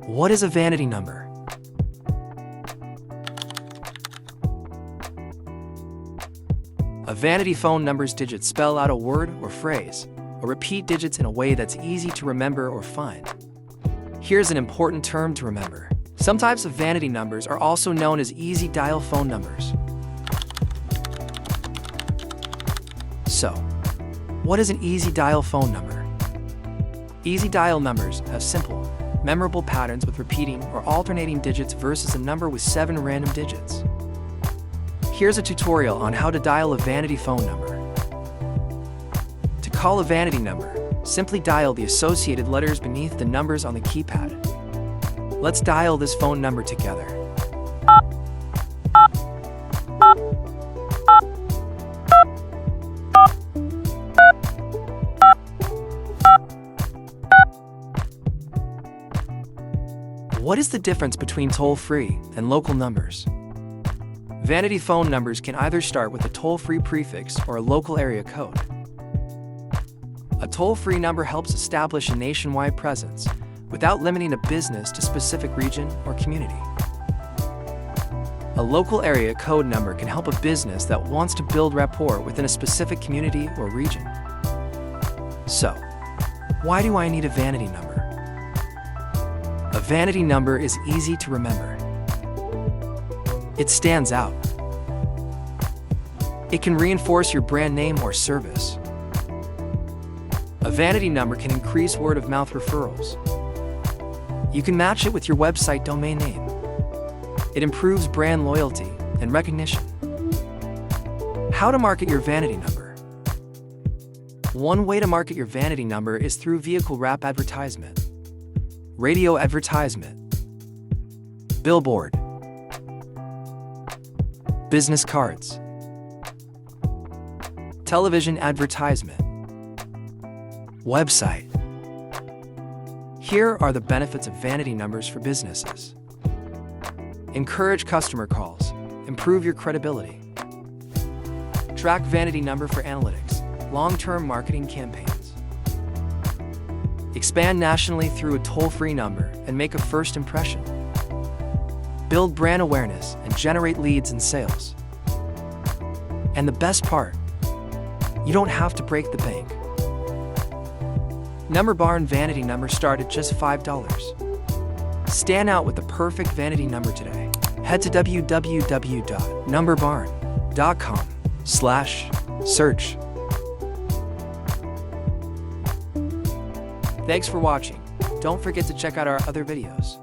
What is a vanity number? A vanity phone number's digits spell out a word or phrase, or repeat digits in a way that's easy to remember or find. Here's an important term to remember. Some types of vanity numbers are also known as easy dial phone numbers. So, what is an easy dial phone number? Easy dial numbers have simple, memorable patterns with repeating or alternating digits versus a number with 7 random digits. Here's a tutorial on how to dial a vanity phone number. To call a vanity number, simply dial the associated letters beneath the numbers on the keypad. Let's dial this phone number together. What is the difference between toll-free and local numbers? Vanity phone numbers can either start with a toll-free prefix or a local area code. A toll-free number helps establish a nationwide presence without limiting a business to a specific region or community. A local area code number can help a business that wants to build rapport within a specific community or region. So, why do I need a vanity number? A vanity number is easy to remember. It stands out. It can reinforce your brand name or service. A vanity number can increase word-of-mouth referrals. You can match it with your website domain name. It improves brand loyalty and recognition. How to market your vanity number? One way to market your vanity number is through vehicle wrap advertisement, radio advertisement, billboard, business cards, television advertisement, website. Here are the benefits of vanity numbers for businesses. Encourage customer calls. Improve your credibility. Track vanity number for analytics, long-term marketing campaigns. Expand nationally through a toll-free number and make a first impression. Build brand awareness and generate leads and sales. And the best part, you don't have to break the bank. NumberBarn vanity numbers start at just $5. Stand out with the perfect vanity number today. Head to www.numberbarn.com/search. Thanks for watching. Don't forget to check out our other videos.